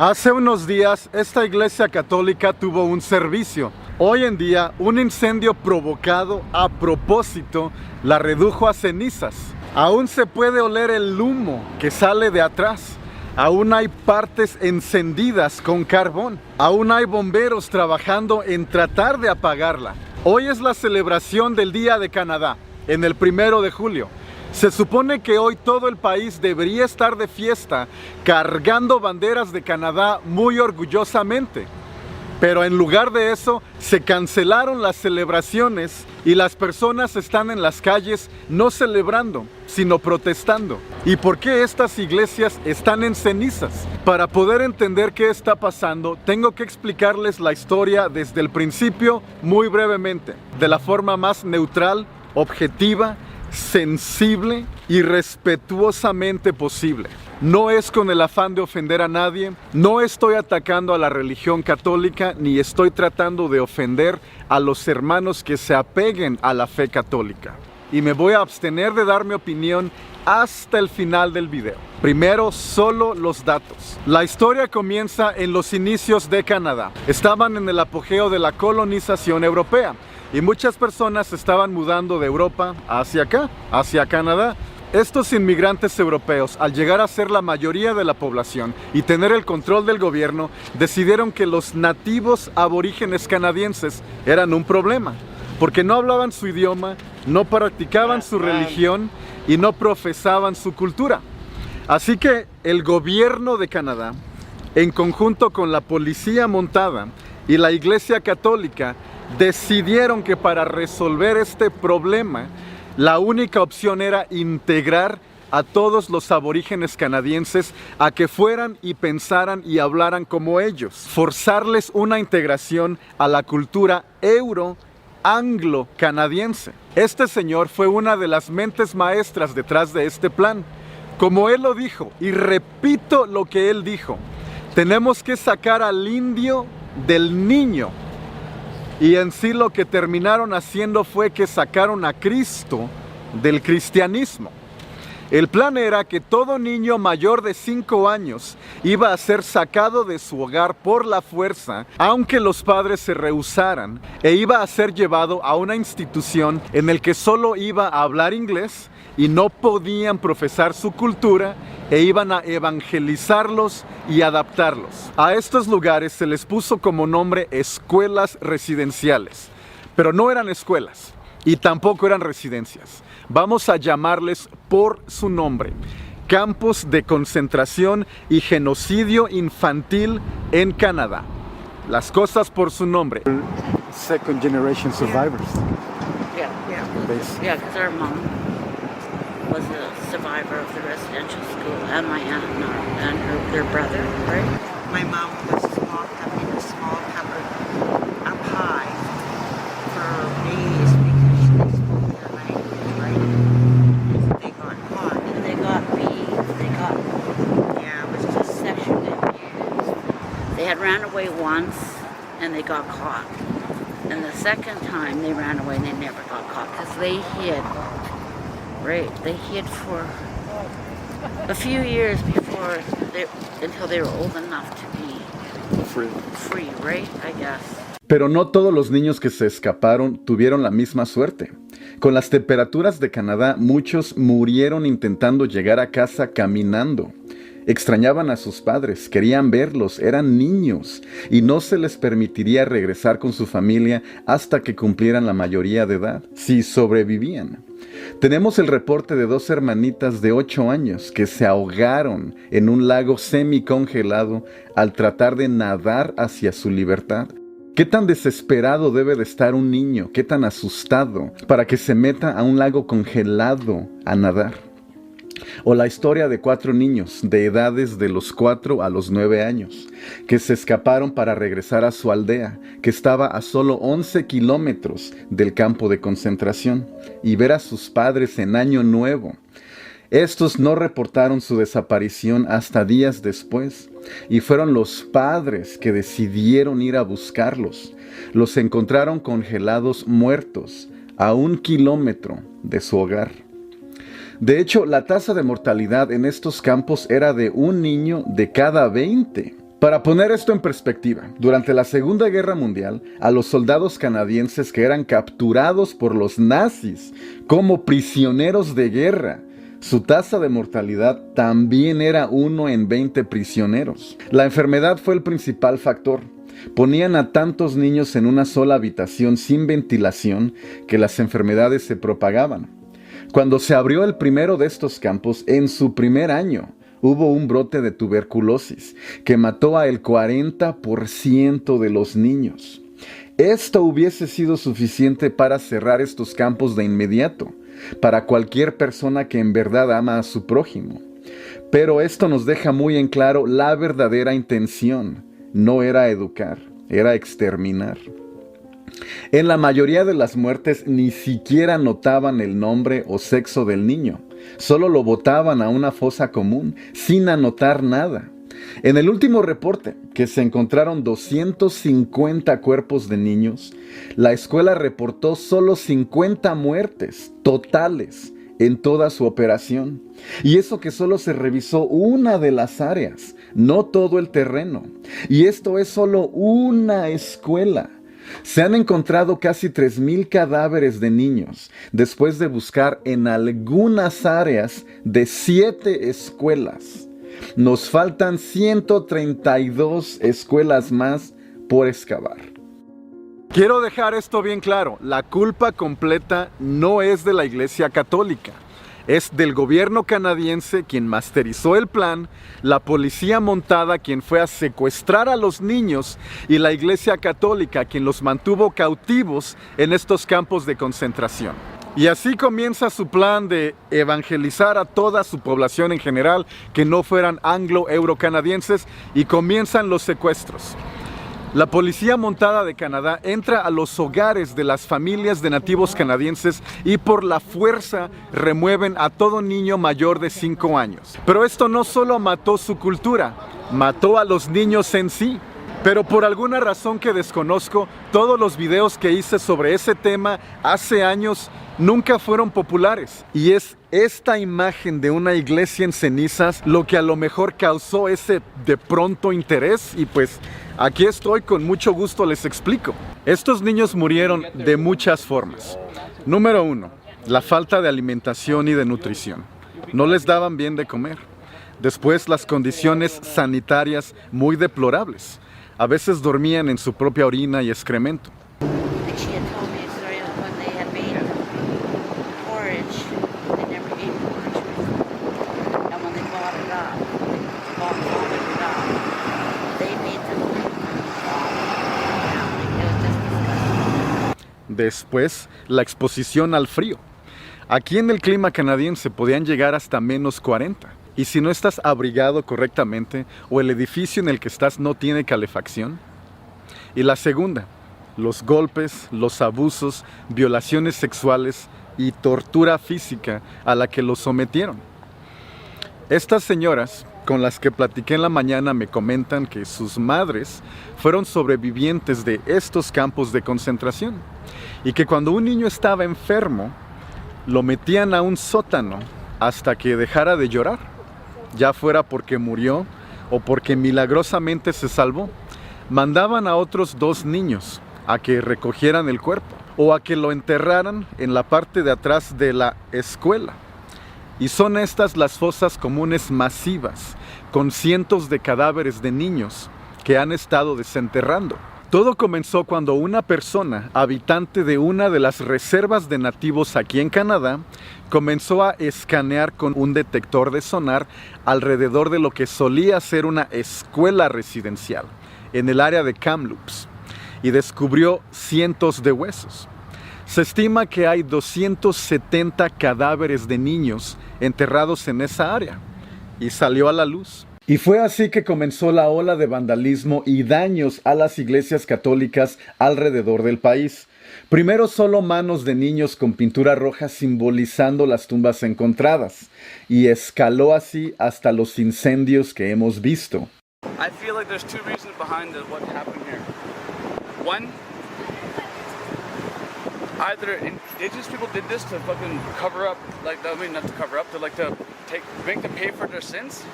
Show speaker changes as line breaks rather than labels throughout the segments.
Hace unos días, esta iglesia católica tuvo un servicio. Hoy en día, un incendio provocado a propósito la redujo a cenizas. Aún se puede oler el humo que sale de atrás. Aún hay partes encendidas con carbón. Aún hay bomberos trabajando en tratar de apagarla. Hoy es la celebración del Día de Canadá, en el 1 de julio. Se supone que hoy todo el país debería estar de fiesta, cargando banderas de Canadá muy orgullosamente. Pero en lugar de eso, se cancelaron las celebraciones y las personas están en las calles no celebrando, sino protestando. ¿Y por qué estas iglesias están en cenizas? Para poder entender qué está pasando, tengo que explicarles la historia desde el principio muy brevemente, de la forma más neutral, objetiva, sensible y respetuosamente posible. No es con el afán de ofender a nadie, no estoy atacando a la religión católica, ni estoy tratando de ofender a los hermanos que se apeguen a la fe católica. Y me voy a abstener de dar mi opinión hasta el final del video. Primero, solo los datos. La historia comienza en los inicios de Canadá. Estaban en el apogeo de la colonización europea. Y muchas personas se estaban mudando de Europa hacia acá, hacia Canadá. Estos inmigrantes europeos, al llegar a ser la mayoría de la población y tener el control del gobierno, decidieron que los nativos aborígenes canadienses eran un problema, porque no hablaban su idioma, no practicaban su religión y no profesaban su cultura. Así que el gobierno de Canadá, en conjunto con la policía montada y la Iglesia Católica, decidieron que para resolver este problema, la única opción era integrar a todos los aborígenes canadienses a que fueran y pensaran y hablaran como ellos. Forzarles una integración a la cultura anglo-canadiense. Este señor fue una de las mentes maestras detrás de este plan. Como él lo dijo, y repito lo que él dijo, tenemos que sacar al indio del niño. Y en sí lo que terminaron haciendo fue que sacaron a Cristo del cristianismo. El plan era que todo niño mayor de 5 años iba a ser sacado de su hogar por la fuerza, aunque los padres se rehusaran, e iba a ser llevado a una institución en la que solo iba a hablar inglés y no podían profesar su cultura, e iban a evangelizarlos y adaptarlos. A estos lugares se les puso como nombre escuelas residenciales, pero no eran escuelas y tampoco eran residencias. Vamos a llamarles por su nombre: campos de concentración y genocidio infantil en Canadá. Las cosas por su nombre. Second generation survivors.
Yeah, because our mom was a survivor of the residential school, and my aunt and their brother, right?
My mom was locked up in a small cupboard up high for days because they spoke their language, right? They got caught.
And they got
Yeah, it was just
sexually abused. They had ran away once, and they got caught. And the second time they ran away, and they never got caught because they hid. Right, they hid for a few years until they were old enough to be free, right? I guess.
Pero no todos los niños que se escaparon tuvieron la misma suerte. Con las temperaturas de Canadá, muchos murieron intentando llegar a casa caminando. Extrañaban a sus padres, querían verlos, eran niños, y no se les permitiría regresar con su familia hasta que cumplieran la mayoría de edad, si sobrevivían. Tenemos el reporte de 2 hermanitas de 8 años que se ahogaron en un lago semicongelado al tratar de nadar hacia su libertad. ¿Qué tan desesperado debe de estar un niño? ¿Qué tan asustado para que se meta a un lago congelado a nadar? O la historia de 4 niños de edades de los 4 a los 9 años que se escaparon para regresar a su aldea, que estaba a solo 11 kilómetros del campo de concentración, y ver a sus padres en Año Nuevo. Estos no reportaron su desaparición hasta días después, y fueron los padres que decidieron ir a buscarlos. Los encontraron congelados, muertos, a 1 kilómetro de su hogar. De hecho, la tasa de mortalidad en estos campos era de 1 niño de cada 20. Para poner esto en perspectiva, durante la Segunda Guerra Mundial, a los soldados canadienses que eran capturados por los nazis como prisioneros de guerra, su tasa de mortalidad también era 1 en 20 prisioneros. La enfermedad fue el principal factor. Ponían a tantos niños en una sola habitación sin ventilación que las enfermedades se propagaban. Cuando se abrió el primero de estos campos, en su primer año, hubo un brote de tuberculosis que mató al 40% de los niños. Esto hubiese sido suficiente para cerrar estos campos de inmediato, para cualquier persona que en verdad ama a su prójimo. Pero esto nos deja muy en claro la verdadera intención. No era educar, era exterminar. En la mayoría de las muertes ni siquiera notaban el nombre o sexo del niño. Solo lo botaban a una fosa común, sin anotar nada. En el último reporte, que se encontraron 250 cuerpos de niños, la escuela reportó solo 50 muertes totales en toda su operación. Y eso que solo se revisó una de las áreas, no todo el terreno. Y esto es solo una escuela. Se han encontrado casi 3,000 cadáveres de niños después de buscar en algunas áreas de 7 escuelas. Nos faltan 132 escuelas más por excavar. Quiero dejar esto bien claro, la culpa completa no es de la Iglesia Católica. Es del gobierno canadiense quien masterizó el plan, la policía montada quien fue a secuestrar a los niños y la Iglesia Católica quien los mantuvo cautivos en estos campos de concentración. Y así comienza su plan de evangelizar a toda su población en general que no fueran anglo-eurocanadienses y comienzan los secuestros. La policía montada de Canadá entra a los hogares de las familias de nativos canadienses y por la fuerza remueven a todo niño mayor de 5 años. Pero esto no solo mató su cultura, mató a los niños en sí. Pero por alguna razón que desconozco, todos los videos que hice sobre ese tema hace años nunca fueron populares. Y es esta imagen de una iglesia en cenizas lo que a lo mejor causó ese de pronto interés y pues aquí estoy, con mucho gusto les explico. Estos niños murieron de muchas formas. Número 1, la falta de alimentación y de nutrición. No les daban bien de comer. Después, las condiciones sanitarias muy deplorables. A veces dormían en su propia orina y excremento.
And she had told me a story of when they had made porridge. They never ate porridge before. And when they bought it up, they made them it was just disgusting.
Después, la exposición al frío. Aquí en el clima canadiense podían llegar hasta menos 40. Y si no estás abrigado correctamente o el edificio en el que estás no tiene calefacción. Y la segunda, los golpes, los abusos, violaciones sexuales y tortura física a la que los sometieron. Estas señoras con las que platiqué en la mañana me comentan que sus madres fueron sobrevivientes de estos campos de concentración y que cuando un niño estaba enfermo, lo metían a un sótano hasta que dejara de llorar. Ya fuera porque murió o porque milagrosamente se salvó. Mandaban a otros 2 niños a que recogieran el cuerpo o a que lo enterraran en la parte de atrás de la escuela. Y son estas las fosas comunes masivas, con cientos de cadáveres de niños que han estado desenterrando. Todo comenzó cuando una persona, habitante de una de las reservas de nativos aquí en Canadá, comenzó a escanear con un detector de sonar alrededor de lo que solía ser una escuela residencial en el área de Kamloops y descubrió cientos de huesos. Se estima que hay 270 cadáveres de niños enterrados en esa área y salió a la luz. Y fue así que comenzó la ola de vandalismo y daños a las iglesias católicas alrededor del país. Primero solo manos de niños con pintura roja simbolizando las tumbas encontradas, y escaló así hasta los incendios que hemos visto.
I feel like there's 2 reasons behind what happened here. One, either indigenous people did this to fucking cover up, not to cover up, to make them pay for their sins,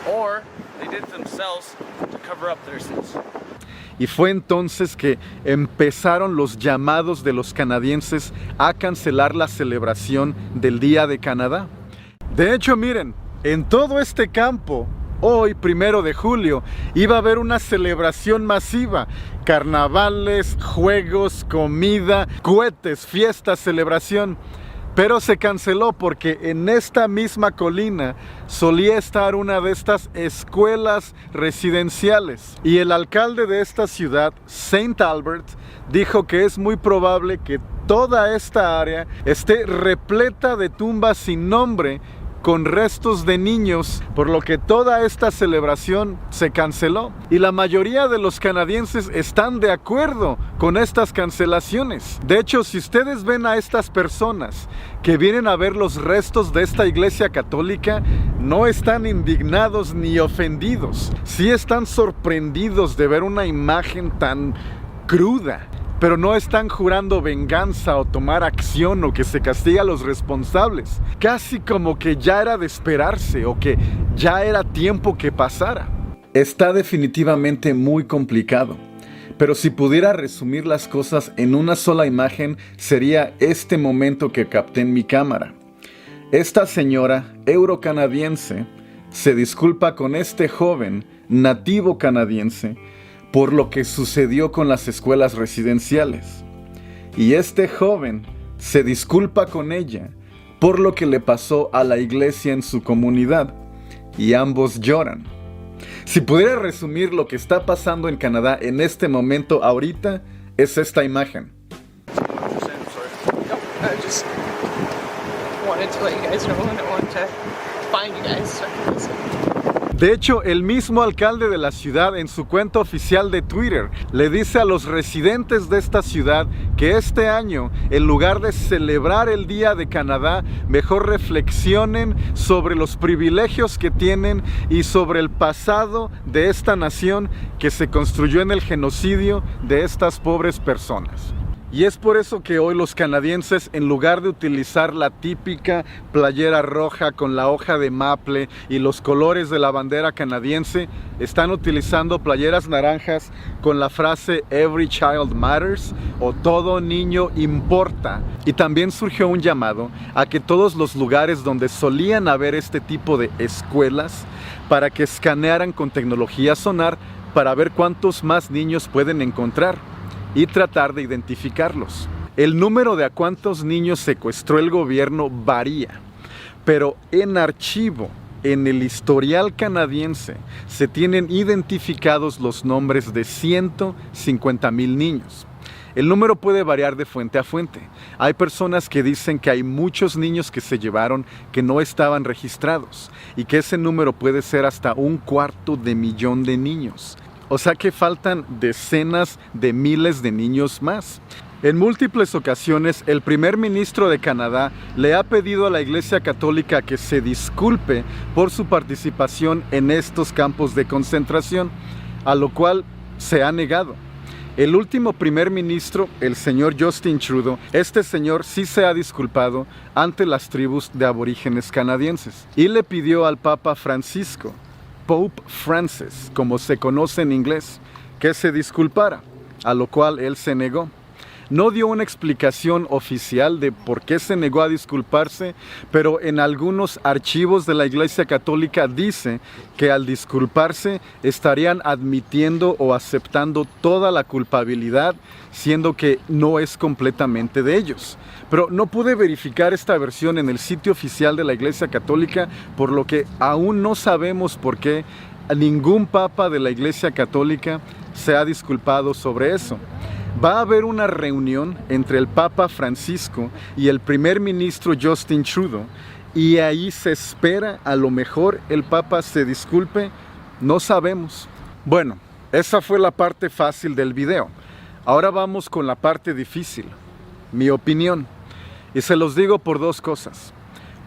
or They did it themselves to cover up their sins.
Y fue entonces que empezaron los llamados de los canadienses a cancelar la celebración del Día de Canadá. De hecho, miren, en todo este campo, hoy, 1 de julio, iba a haber una celebración masiva. Carnavales, juegos, comida, cohetes, fiestas, celebración. Pero se canceló porque en esta misma colina solía estar una de estas escuelas residenciales. Y el alcalde de esta ciudad, St. Albert, dijo que es muy probable que toda esta área esté repleta de tumbas sin nombre con restos de niños, por lo que toda esta celebración se canceló. Y la mayoría de los canadienses están de acuerdo con estas cancelaciones. De hecho, si ustedes ven a estas personas que vienen a ver los restos de esta iglesia católica, no están indignados ni ofendidos. Sí están sorprendidos de ver una imagen tan cruda, pero no están jurando venganza o tomar acción o que se castigue a los responsables. Casi como que ya era de esperarse o que ya era tiempo que pasara. Está definitivamente muy complicado, pero si pudiera resumir las cosas en una sola imagen, sería este momento que capté en mi cámara. Esta señora eurocanadiense se disculpa con este joven nativo canadiense por lo que sucedió con las escuelas residenciales. Y este joven se disculpa con ella por lo que le pasó a la iglesia en su comunidad. Y ambos lloran. Si pudiera resumir lo que está pasando en Canadá en este momento ahorita, es esta imagen.
I just wanted to let you guys know and I wanted to find you guys so I could listen.
De hecho, el mismo alcalde de la ciudad en su cuenta oficial de Twitter le dice a los residentes de esta ciudad que este año, en lugar de celebrar el Día de Canadá, mejor reflexionen sobre los privilegios que tienen y sobre el pasado de esta nación que se construyó en el genocidio de estas pobres personas. Y es por eso que hoy los canadienses, en lugar de utilizar la típica playera roja con la hoja de maple y los colores de la bandera canadiense, están utilizando playeras naranjas con la frase Every Child Matters o Todo niño importa. Y también surgió un llamado a que todos los lugares donde solían haber este tipo de escuelas, para que escanearan con tecnología sonar para ver cuántos más niños pueden encontrar y tratar de identificarlos. El número de a cuántos niños secuestró el gobierno varía, pero en archivo, en el historial canadiense, se tienen identificados los nombres de 150,000 niños. El número puede variar de fuente a fuente. Hay personas que dicen que hay muchos niños que se llevaron que no estaban registrados y que ese número puede ser hasta 250,000 de niños. O sea que faltan decenas de miles de niños más. En múltiples ocasiones, el primer ministro de Canadá le ha pedido a la Iglesia Católica que se disculpe por su participación en estos campos de concentración, a lo cual se ha negado. El último primer ministro, el señor Justin Trudeau, este señor sí se ha disculpado ante las tribus de aborígenes canadienses y le pidió al Papa Francisco, Pope Francis, como se conoce en inglés, que se disculpara, a lo cual él se negó. No dio una explicación oficial de por qué se negó a disculparse, pero en algunos archivos de la Iglesia Católica dice que al disculparse estarían admitiendo o aceptando toda la culpabilidad, siendo que no es completamente de ellos. Pero no pude verificar esta versión en el sitio oficial de la Iglesia Católica, por lo que aún no sabemos por qué ningún papa de la Iglesia Católica se ha disculpado sobre eso. Va a haber una reunión entre el Papa Francisco y el primer ministro Justin Trudeau, y ahí se espera a lo mejor el Papa se disculpe, no sabemos. Bueno, esa fue la parte fácil del video. Ahora vamos con la parte difícil, mi opinión. Y se los digo por dos cosas.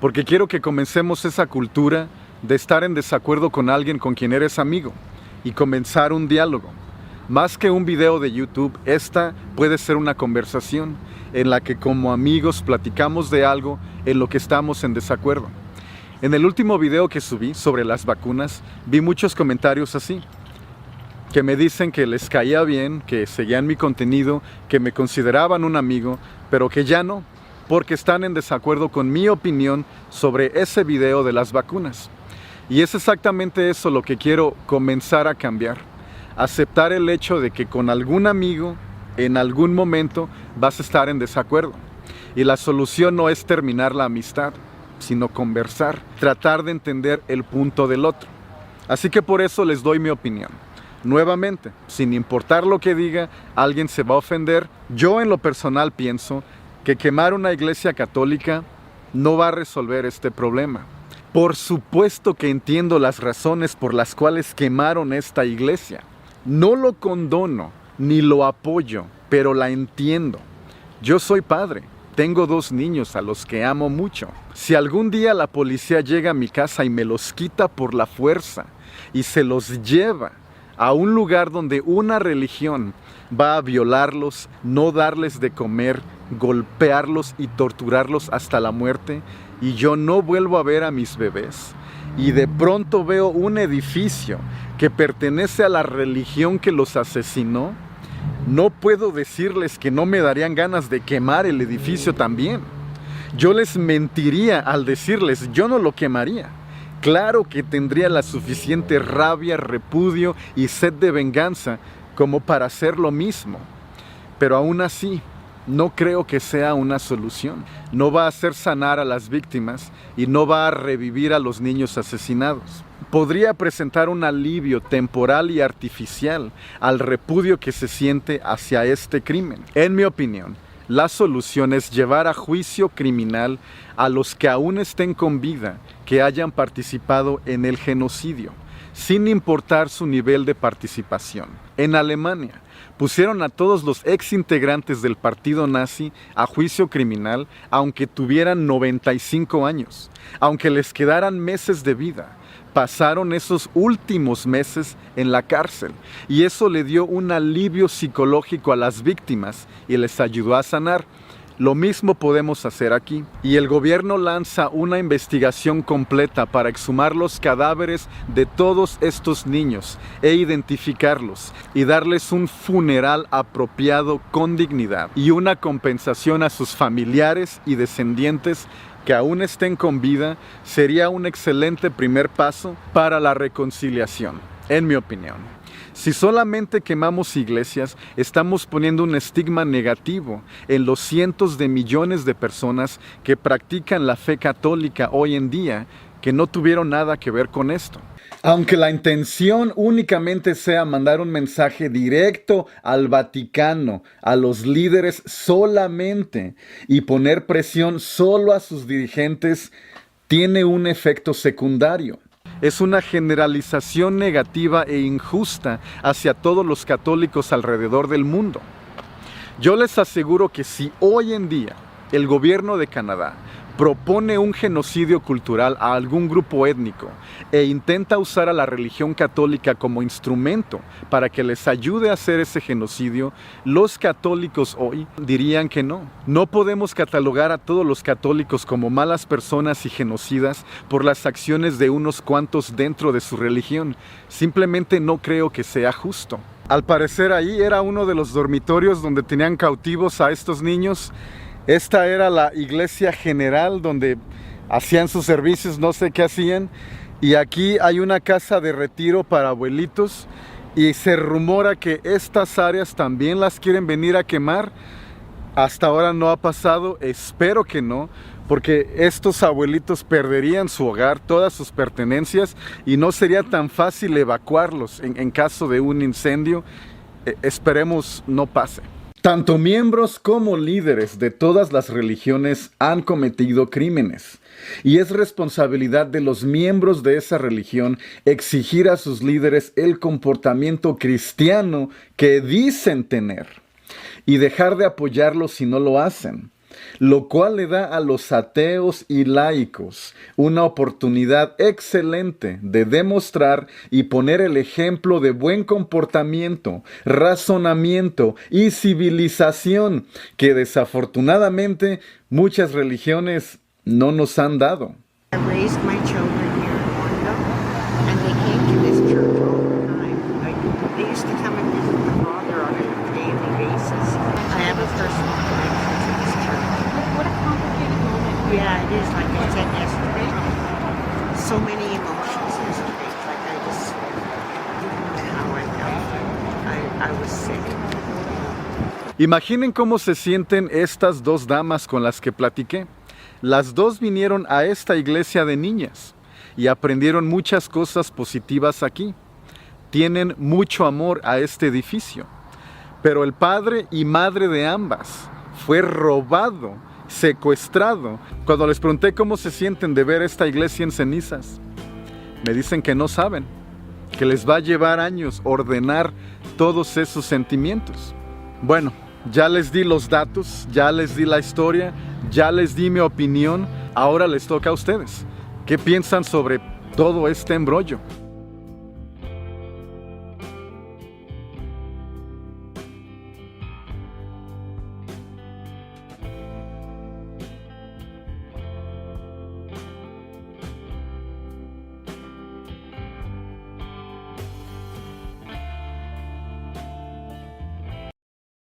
Porque quiero que comencemos esa cultura de estar en desacuerdo con alguien con quien eres amigo y comenzar un diálogo. Más que un video de YouTube, esta puede ser una conversación en la que como amigos platicamos de algo en lo que estamos en desacuerdo. En el último video que subí sobre las vacunas, vi muchos comentarios así, que me dicen que les caía bien, que seguían mi contenido, que me consideraban un amigo, pero que ya no, porque están en desacuerdo con mi opinión sobre ese video de las vacunas. Y es exactamente eso lo que quiero comenzar a cambiar. Aceptar el hecho de que con algún amigo, en algún momento, vas a estar en desacuerdo. Y la solución no es terminar la amistad, sino conversar, tratar de entender el punto del otro. Así que por eso les doy mi opinión. Nuevamente, sin importar lo que diga, alguien se va a ofender. Yo en lo personal pienso que quemar una iglesia católica no va a resolver este problema. Por supuesto que entiendo las razones por las cuales quemaron esta iglesia. No lo condono ni lo apoyo, pero la entiendo. Yo soy padre. Tengo 2 niños a los que amo mucho. Si algún día la policía llega a mi casa y me los quita por la fuerza y se los lleva a un lugar donde una religión va a violarlos, no darles de comer, golpearlos y torturarlos hasta la muerte, y yo no vuelvo a ver a mis bebés, y de pronto veo un edificio que pertenece a la religión que los asesinó, no puedo decirles que no me darían ganas de quemar el edificio también. Yo les mentiría al decirles, yo no lo quemaría. Claro que tendría la suficiente rabia, repudio y sed de venganza como para hacer lo mismo. Pero aún así, no creo que sea una solución. No va a hacer sanar a las víctimas y no va a revivir a los niños asesinados. Podría presentar un alivio temporal y artificial al repudio que se siente hacia este crimen. En mi opinión, la solución es llevar a juicio criminal a los que aún estén con vida que hayan participado en el genocidio, sin importar su nivel de participación. En Alemania, pusieron a todos los exintegrantes del partido nazi a juicio criminal aunque tuvieran 95 años, aunque les quedaran meses de vida. Pasaron esos últimos meses en la cárcel y eso le dio un alivio psicológico a las víctimas y les ayudó a sanar. Lo mismo podemos hacer aquí. Y el gobierno lanza una investigación completa para exhumar los cadáveres de todos estos niños e identificarlos y darles un funeral apropiado con dignidad y una compensación a sus familiares y descendientes que aún estén con vida. Sería un excelente primer paso para la reconciliación, en mi opinión. Si solamente quemamos iglesias, estamos poniendo un estigma negativo en los cientos de millones de personas que practican la fe católica hoy en día, que no tuvieron nada que ver con esto. Aunque la intención únicamente sea mandar un mensaje directo al Vaticano, a los líderes solamente, y poner presión solo a sus dirigentes, tiene un efecto secundario. Es una generalización negativa e injusta hacia todos los católicos alrededor del mundo. Yo les aseguro que si hoy en día el gobierno de Canadá propone un genocidio cultural a algún grupo étnico e intenta usar a la religión católica como instrumento para que les ayude a hacer ese genocidio, los católicos hoy dirían que no. No podemos catalogar a todos los católicos como malas personas y genocidas por las acciones de unos cuantos dentro de su religión. Simplemente no creo que sea justo. Al parecer ahí era uno de los dormitorios donde tenían cautivos a estos niños. Esta era la iglesia general donde hacían sus servicios, no sé qué hacían. Y aquí hay una casa de retiro para abuelitos. Y se rumora que estas áreas también las quieren venir a quemar. Hasta ahora no ha pasado, espero que no. Porque estos abuelitos perderían su hogar, todas sus pertenencias. Y no sería tan fácil evacuarlos en caso de un incendio. Esperemos no pase. Tanto miembros como líderes de todas las religiones han cometido crímenes, y es responsabilidad de los miembros de esa religión exigir a sus líderes el comportamiento cristiano que dicen tener, y dejar de apoyarlos si no lo hacen. Lo cual le da a los ateos y laicos una oportunidad excelente de demostrar y poner el ejemplo de buen comportamiento, razonamiento y civilización que desafortunadamente muchas religiones no nos han dado.
I raised my children here in Wanda, and they came to this church all the time. Like, they used to come and visit my father on a daily basis. I have a personal connection to this church.
What a complicated moment.
Yeah, it is, like I said yesterday. So many emotions yesterday. Like, I just didn't know how I felt. I was sick.
Imaginen cómo se sienten estas dos damas con las que platiqué. Las dos vinieron a esta iglesia de niñas y aprendieron muchas cosas positivas aquí. Tienen mucho amor a este edificio. Pero el padre y madre de ambas fue robado, secuestrado. Cuando les pregunté cómo se sienten de ver esta iglesia en cenizas, me dicen que no saben, que les va a llevar años ordenar todos esos sentimientos. Bueno, ya les di los datos, ya les di la historia, ya les di mi opinión. Ahora les toca a ustedes. ¿Qué piensan sobre todo este embrollo?